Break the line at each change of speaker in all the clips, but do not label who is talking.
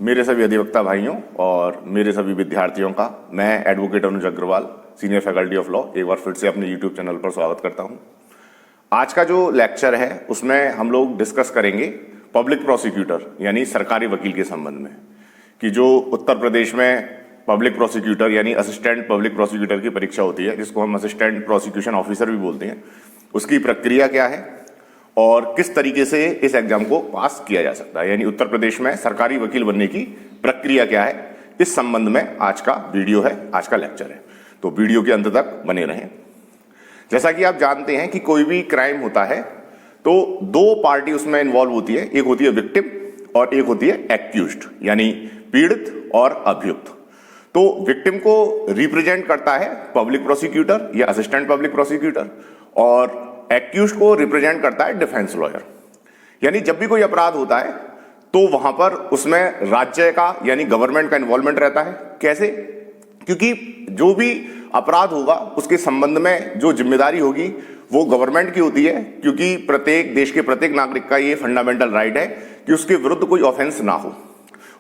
मेरे सभी अधिवक्ता भाइयों और मेरे सभी विद्यार्थियों का मैं advocate Anuj Agrawal, senior faculty of law, एक बार फिर से अपने यूट्यूब चैनल पर स्वागत करता हूं। आज का जो लेक्चर है उसमें हम लोग डिस्कस करेंगे पब्लिक प्रोसिक्यूटर यानी सरकारी वकील के संबंध में, कि जो उत्तर प्रदेश में पब्लिक प्रोसिक्यूटर यानी असिस्टेंट पब्लिक प्रोसिक्यूटर की परीक्षा होती है, जिसको हम असिस्टेंट प्रोसिक्यूशन ऑफिसर भी बोलते हैं, उसकी प्रक्रिया क्या है और किस तरीके से इस एग्जाम को पास किया जा सकता है, यानी उत्तर प्रदेश में सरकारी वकील बनने की प्रक्रिया क्या है, इस संबंध में आज का वीडियो है, आज का लेक्चर है। तो वीडियो के अंत तक बने रहें। जैसा कि आप जानते हैं कि कोई भी क्राइम होता है तो दो पार्टी उसमें इन्वॉल्व होती है, एक होती है विक्टिम और एक होती है एक्यूज्ड यानी पीड़ित और अभियुक्त। तो विक्टिम को रिप्रेजेंट करता है पब्लिक प्रोसिक्यूटर या असिस्टेंट पब्लिक प्रोसिक्यूटर और एक्यूज को रिप्रेजेंट करता है डिफेंस लॉयर। यानी जब भी कोई अपराध होता है तो वहां पर उसमें राज्य का यानी गवर्नमेंट का इन्वॉल्वमेंट रहता है। कैसे? क्योंकि जो भी अपराध होगा उसके संबंध में जो जिम्मेदारी होगी वो गवर्नमेंट की होती है, क्योंकि प्रत्येक देश के प्रत्येक नागरिक का ये फंडामेंटल राइट है कि उसके विरुद्ध कोई ऑफेंस ना हो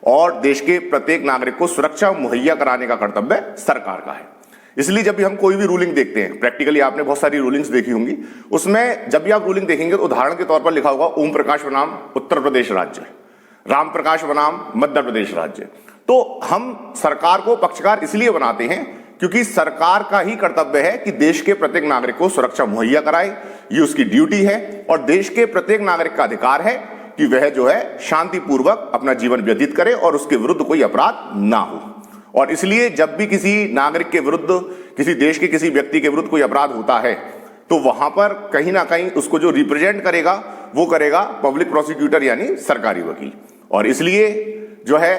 और देश के प्रत्येक नागरिक को सुरक्षा मुहैया कराने का कर्तव्य सरकार का है। इसलिए जब भी हम कोई भी रूलिंग देखते हैं, प्रैक्टिकली आपने बहुत सारी रूलिंग्स देखी होंगी, उसमें जब भी आप रूलिंग देखेंगे तो उदाहरण के तौर पर लिखा होगा ओम प्रकाश बनाम उत्तर प्रदेश राज्य, राम प्रकाश बनाम मध्य प्रदेश राज्य। तो हम सरकार को पक्षकार इसलिए बनाते हैं क्योंकि सरकार का ही कर्तव्य है कि देश के प्रत्येक नागरिक को सुरक्षा मुहैया कराए, ये उसकी ड्यूटी है और देश के प्रत्येक नागरिक का अधिकार है कि वह जो है शांतिपूर्वक अपना जीवन व्यतीत करे और उसके विरुद्ध कोई अपराध ना हो। और इसलिए जब भी किसी नागरिक के विरुद्ध, किसी देश के किसी व्यक्ति के विरुद्ध कोई अपराध होता है तो वहां पर कहीं ना कहीं उसको जो रिप्रेजेंट करेगा वो करेगा पब्लिक प्रोसिक्यूटर यानी सरकारी वकील। और इसलिए जो है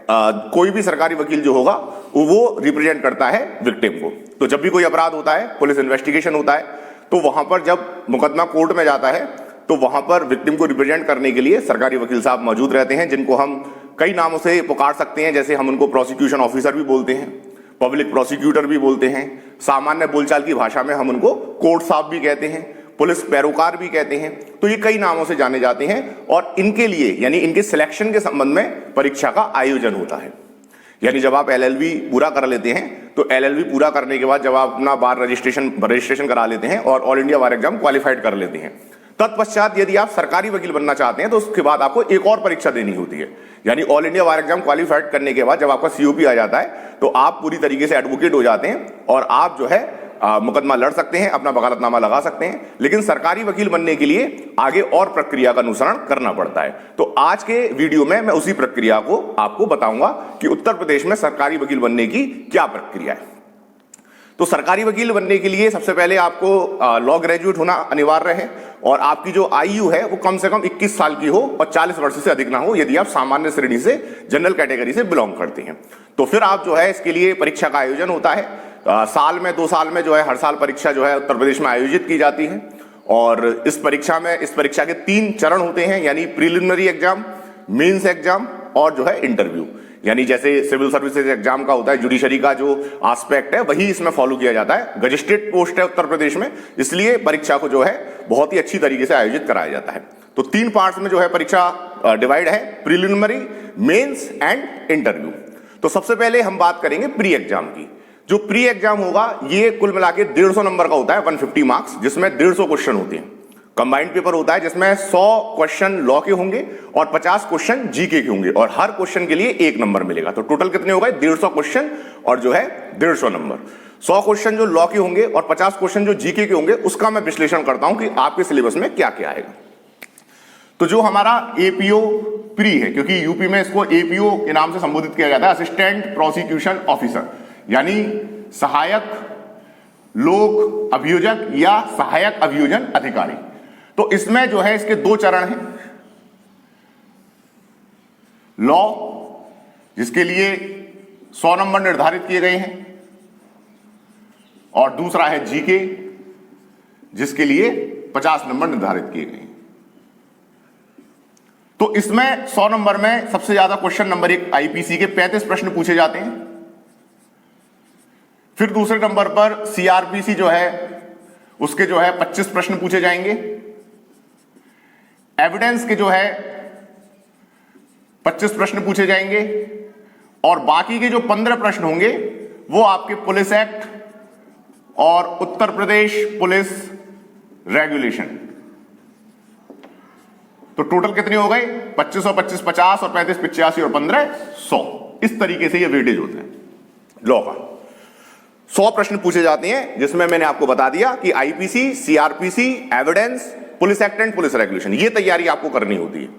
कोई भी सरकारी वकील जो होगा वो रिप्रेजेंट करता है विक्टिम को। तो जब भी कोई अपराध होता है, पुलिस इन्वेस्टिगेशन होता है, तो वहां पर जब मुकदमा कोर्ट में जाता है तो वहां पर विक्टिम को रिप्रेजेंट करने के लिए सरकारी वकील साहब मौजूद रहते हैं, जिनको हम कई नामों से पुकार सकते हैं। जैसे हम उनको प्रोसिक्यूशन ऑफिसर भी बोलते हैं, पब्लिक प्रोसिक्यूटर भी बोलते हैं, सामान्य बोलचाल की भाषा में हम उनको कोर्ट साहब भी कहते हैं, पुलिस पैरोकार भी कहते हैं। तो ये कई नामों से जाने जाते हैं और इनके लिए यानी इनके सिलेक्शन के संबंध में परीक्षा का आयोजन होता है। यानी जब आप LLB पूरा कर लेते हैं तो LLB पूरा करने के बाद जब आप अपना बार रजिस्ट्रेशन करा लेते हैं और ऑल इंडिया बार एग्जाम क्वालिफाइड कर लेते हैं, तत्पश्चात यदि आप सरकारी वकील बनना चाहते हैं तो उसके बाद आपको एक और परीक्षा देनी होती है। यानी ऑल इंडिया बार एग्जाम क्वालिफाइड करने के बाद जब आपका COP आ जाता है तो आप पूरी तरीके से एडवोकेट हो जाते हैं और आप जो है मुकदमा लड़ सकते हैं, अपना वकालतनामा लगा सकते हैं। लेकिन सरकारी वकील बनने के लिए आगे और प्रक्रिया का अनुसरण करना पड़ता है। तो आज के वीडियो में मैं उसी प्रक्रिया को आपको बताऊंगा कि उत्तर प्रदेश में सरकारी वकील बनने की क्या प्रक्रिया है। तो सरकारी वकील बनने के लिए सबसे पहले आपको लॉ ग्रेजुएट होना अनिवार्य है और आपकी जो आयु है वो कम से कम 21 साल की हो और 40 वर्ष से अधिक ना हो, यदि आप सामान्य श्रेणी से, जनरल कैटेगरी से बिलोंग करते हैं। तो फिर आप जो है इसके लिए परीक्षा का आयोजन होता है। साल में 2 साल में जो है हर साल परीक्षा जो है उत्तर प्रदेश में आयोजित की जाती है और इस परीक्षा के 3 चरण होते हैं, यानी प्रिलिमिनरी एग्जाम, मेंस एग्जाम और जो है इंटरव्यू। यानी जैसे सिविल सर्विसेज एग्जाम का होता है, जुडिशरी का जो एस्पेक्ट है वही इसमें फॉलो किया जाता है। गजिस्ट्रेट पोस्ट है उत्तर प्रदेश में, इसलिए परीक्षा को जो है बहुत ही अच्छी तरीके से आयोजित कराया जाता है। तो 3 पार्ट्स में जो है परीक्षा डिवाइड है, प्रिलिमिनरी, मेंस एंड इंटरव्यू। तो सबसे पहले हम बात करेंगे प्री एग्जाम की। जो प्री एग्जाम होगा ये कुल मिला के 150 नंबर का होता है, 150 मार्क्स, जिसमें 150 क्वेश्चन होते हैं। कंबाइंड पेपर होता है जिसमें 100 क्वेश्चन लॉ के होंगे और 50 क्वेश्चन जीके के होंगे और हर क्वेश्चन के लिए 1 नंबर मिलेगा। तो टोटल कितने हो गए? 150 क्वेश्चन और जो है 150 नंबर। 100 क्वेश्चन जो लॉ के होंगे और 50 क्वेश्चन जो जीके के होंगे, उसका मैं विश्लेषण करता हूं कि आपके सिलेबस में क्या क्या आएगा। तो जो हमारा APO प्री है, क्योंकि यूपी में इसको APO के नाम से संबोधित किया जाता है, असिस्टेंट प्रोसिक्यूशन ऑफिसर, यानी सहायक लोक अभियोजक या सहायक अभियोजन अधिकारी। तो इसमें जो है इसके 2 चरण हैं। लॉ, जिसके लिए 100 नंबर निर्धारित किए गए हैं, और दूसरा है जीके, जिसके लिए 50 नंबर निर्धारित किए गए हैं। तो इसमें 100 नंबर में सबसे ज्यादा क्वेश्चन नंबर 1 IPC के 35 प्रश्न पूछे जाते हैं। फिर दूसरे नंबर पर CRPC जो है उसके जो है 25 प्रश्न पूछे जाएंगे। एविडेंस के जो है 25 प्रश्न पूछे जाएंगे और बाकी के जो 15 प्रश्न होंगे वो आपके पुलिस एक्ट और उत्तर प्रदेश पुलिस रेगुलेशन। तो टोटल कितने हो गए? 25 और 25 50 और 35 85 और 15 100। इस तरीके से ये वेटेज होता है लॉ का। 100 प्रश्न पूछे जाते हैं जिसमें मैंने आपको बता दिया कि IPC, CrPC, evidence, police act and police regulation, ये तैयारी आपको करनी होती है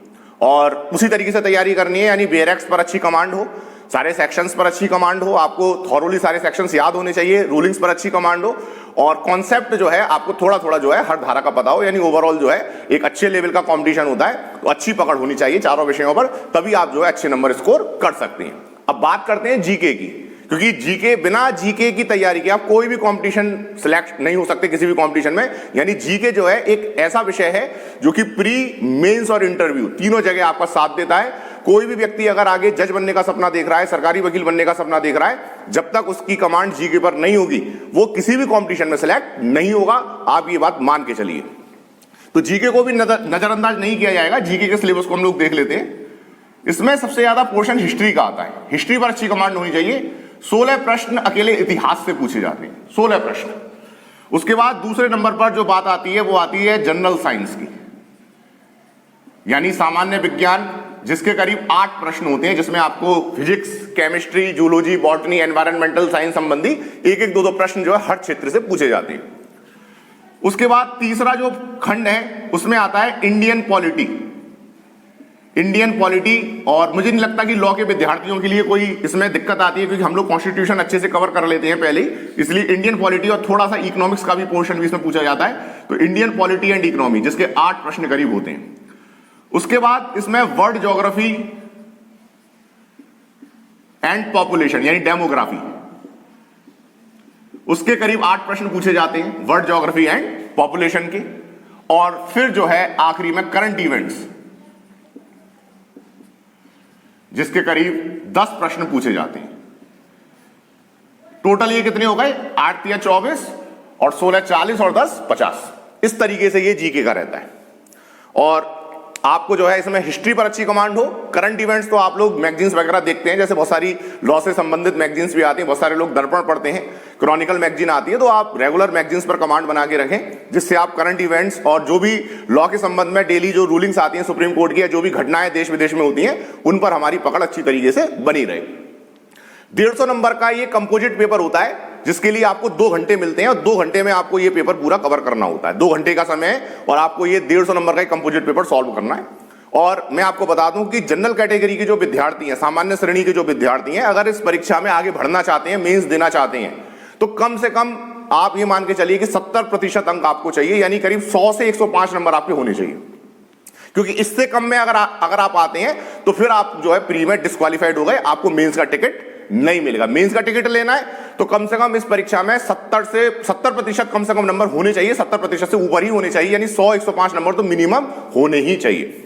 और उसी तरीके से तैयारी करनी है। यानी बेरेक्स पर अच्छी कमांड हो, सारे सेक्शंस पर अच्छी कमांड हो, आपको थॉरोली सारे सेक्शंस याद होने चाहिए, रूलिंग्स पर अच्छी कमांड हो और कॉन्सेप्ट जो है आपको थोड़ा थोड़ा जो है हर धारा का पता हो। यानी ओवरऑल जो है एक अच्छे लेवल का कंपटीशन होता है तो अच्छी पकड़ होनी चाहिए चारों विषयों पर, तभी आप जो है अच्छे नंबर स्कोर कर सकते हैं। अब बात करते हैं जीके की, क्योंकि जीके, बिना जीके की तैयारी के आप कोई भी कंपटीशन सिलेक्ट नहीं हो सकते किसी भी कंपटीशन में। यानी जीके जो है एक ऐसा विषय है जो कि प्री, मेंस और इंटरव्यू तीनों जगह आपका साथ देता है। कोई भी व्यक्ति अगर आगे जज बनने का सपना देख रहा है, सरकारी वकील बनने का सपना देख रहा है, जब तक उसकी कमांड जीके पर नहीं होगी वो किसी भी कंपटीशन में सिलेक्ट नहीं होगा। आप ये बात मान के चलिए। तो जीके को भी नजरअंदाज नहीं किया जाएगा। जीके के सिलेबस को हम लोग देख लेते हैं। इसमें सबसे ज्यादा पोर्शन हिस्ट्री का आता है। हिस्ट्री पर अच्छी कमांड होनी चाहिए। 16 प्रश्न अकेले इतिहास से पूछे जाते हैं, 16 प्रश्न। उसके बाद दूसरे नंबर पर जो बात आती है वो आती है जनरल साइंस की, यानी सामान्य विज्ञान, जिसके करीब 8 प्रश्न होते हैं, जिसमें आपको physics, chemistry, zoology, botany, environmental science संबंधी एक एक दो प्रश्न जो है हर क्षेत्र से पूछे जाते हैं। उसके बाद तीसरा जो खंड है उसमें आता है इंडियन पॉलिटी। इंडियन पॉलिटी, और मुझे नहीं लगता कि लॉ के विद्यार्थियों के लिए कोई इसमें दिक्कत आती है क्योंकि हम लोग कॉन्स्टिट्यूशन अच्छे से कवर कर लेते हैं पहले ही, इसलिए इंडियन पॉलिटी और थोड़ा सा इकोनॉमिक्स का भी पोर्शन भी इसमें पूछा जाता है। तो इंडियन पॉलिटी एंड इकोनॉमी, जिसके 8 प्रश्न करीब होते हैं। उसके बाद इसमें वर्ल्ड ज्योग्राफी एंड पॉपुलेशन यानी डेमोग्राफी, उसके करीब 8 प्रश्न पूछे जाते हैं वर्ल्ड ज्योग्राफी एंड पॉपुलेशन के। और फिर जो है आखिरी में करंट इवेंट्स, जिसके करीब 10 प्रश्न पूछे जाते हैं। टोटल ये कितने हो गए? 8 या 24 और 16 40 और 10 50। इस तरीके से ये जीके का रहता है। और आपको जो है इसमें हिस्ट्री पर अच्छी कमांड हो। करंट इवेंट्स तो आप लोग मैगजीन्स वगैरह देखते हैं, जैसे बहुत सारी लॉ से संबंधित मैगजीन्स भी आती हैं, बहुत सारे लोग दर्पण पढ़ते हैं, क्रॉनिकल मैगजीन आती है, तो आप रेगुलर मैगजीन्स पर कमांड बना के रखें, जिससे आप करंट इवेंट्स और जो भी लॉ के संबंध में डेली जो रूलिंग्स आती हैं सुप्रीम कोर्ट की, या जो भी घटनाएं देश विदेश में होती हैं, उन पर हमारी पकड़ अच्छी तरीके से बनी रहे। 150 नंबर का ये कंपोजिट पेपर होता है, जिसके लिए आपको 2 घंटे मिलते हैं और 2 घंटे में आपको ये पेपर पूरा कवर करना होता है। 2 घंटे का समय है और आपको ये 150 नंबर का कंपोजिट पेपर सॉल्व करना है। और मैं आपको बता दूं कि जनरल कैटेगरी के जो विद्यार्थी हैं, सामान्य श्रेणी के जो विद्यार्थी हैं, अगर इस परीक्षा में आगे बढ़ना चाहते हैं, मेंस देना चाहते हैं, तो कम से कम आप ये मान के चलिए कि 70% अंक आपको चाहिए, यानी करीब 100 से 105 नंबर आपके होने चाहिए। क्योंकि इससे कम में अगर आप आते हैं तो फिर आप जो है प्री में डिस्क्वालीफाइड हो गए, आपको मेंस का टिकट नहीं मिलेगा। मेंस का टिकट लेना है तो कम से कम इस परीक्षा में 70% कम से कम नंबर होने चाहिए, 70% से ऊपर ही होने चाहिए, यानी 100-105 नंबर तो मिनिमम होने ही चाहिए।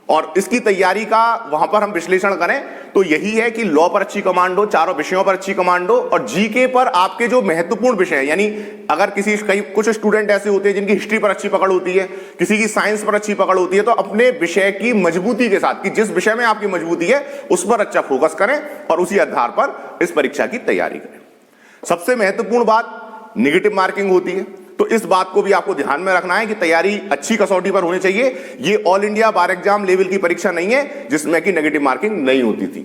और इसकी तैयारी का वहां पर हम विश्लेषण करें तो यही है कि लॉ पर अच्छी कमांड हो, चारों विषयों पर अच्छी कमांड हो, और जीके पर आपके जो महत्वपूर्ण विषय है, यानी अगर कुछ स्टूडेंट ऐसे होते हैं जिनकी हिस्ट्री पर अच्छी पकड़ होती है, किसी की साइंस पर अच्छी पकड़ होती है, तो अपने विषय की मजबूती के साथ, कि जिस विषय में आपकी मजबूती है उस पर अच्छा फोकस करें और उसी आधार पर इस परीक्षा की तैयारी करें। सबसे महत्वपूर्ण बात नेगेटिव मार्किंग होती है, तो इस बात को भी आपको ध्यान में रखना है कि तैयारी अच्छी कसौटी पर होनी चाहिए। ये ऑल इंडिया बार एग्जाम लेवल की परीक्षा नहीं है जिसमें कि नेगेटिव मार्किंग नहीं होती थी।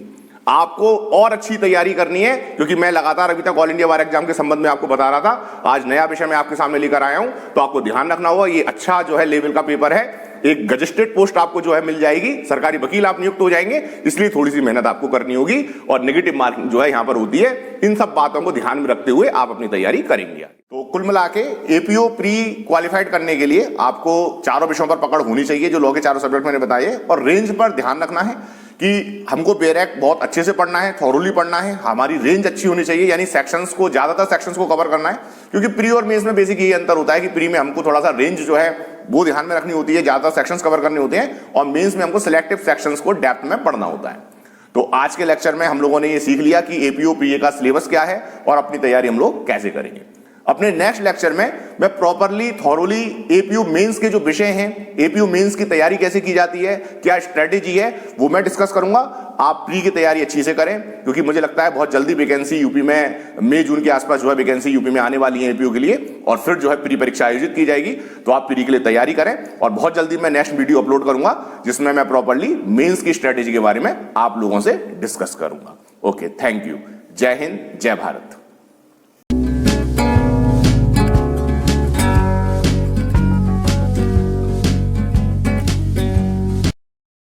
आपको और अच्छी तैयारी करनी है, क्योंकि मैं लगातार अभी तक ऑल इंडिया बार एग्जाम के संबंध में आपको बता रहा था, आज नया विषय मैं आपके सामने लेकर आया हूं, तो आपको ध्यान रखना होगा। ये अच्छा जो है लेवल का पेपर है, एक गजेस्टेड पोस्ट आपको जो है मिल जाएगी, सरकारी वकील आप नियुक्त हो जाएंगे, इसलिए थोड़ी सी मेहनत आपको करनी होगी और नेगेटिव मार्किंग जो है यहां पर होती है। इन सब बातों को ध्यान में रखते हुए आप अपनी तैयारी करेंगे। तो कुल मिला के एपीओ प्री क्वालिफाइड करने के लिए आपको चारों विषयों पर पकड़ होनी चाहिए, जो लॉ के चारों सब्जेक्ट मैंने बताए, और रेंज पर ध्यान रखना है कि हमको बेरेक्ट बहुत अच्छे से पढ़ना है, थॉरोली पढ़ना है, हमारी रेंज अच्छी होनी चाहिए, यानी सेक्शंस को, ज्यादातर सेक्शंस को कवर करना है, क्योंकि प्री और मेंस में बेसिक यही अंतर होता है कि प्री में हमको थोड़ा सा रेंज जो है वो ध्यान में रखनी होती है, ज्यादातर सेक्शंस कवर करने होते हैं, और मेंस में हमको सिलेक्टिव सेक्शंस को डेप्थ में पढ़ना होता है। तो आज के लेक्चर में हम लोगों ने ये सीख लिया कि एपीओ पीए का सिलेबस क्या है और अपनी तैयारी हम लोग कैसे करेंगे। अपने नेक्स्ट लेक्चर में मैं प्रॉपरली थॉरोली एपीयू मेंस के जो विषय हैं, एपीयू मेंस की तैयारी कैसे की जाती है, क्या स्ट्रेटेजी है, वो मैं डिस्कस करूंगा। आप प्री की तैयारी अच्छी से करें, क्योंकि मुझे लगता है बहुत जल्दी वैकेंसी यूपी में मई जून के आसपास जो है वैकेंसी यूपी में आने वाली है एपीयू के लिए, और फिर जो है प्री परीक्षा आयोजित की जाएगी। तो आप प्री के लिए तैयारी करें, और बहुत जल्दी मैं नेक्स्ट वीडियो अपलोड करूंगा जिसमें मैं प्रॉपरली मेंस की स्ट्रेटेजी के बारे में आप लोगों से डिस्कस करूंगा। Okay, thank you. जय हिंद, जय भारत।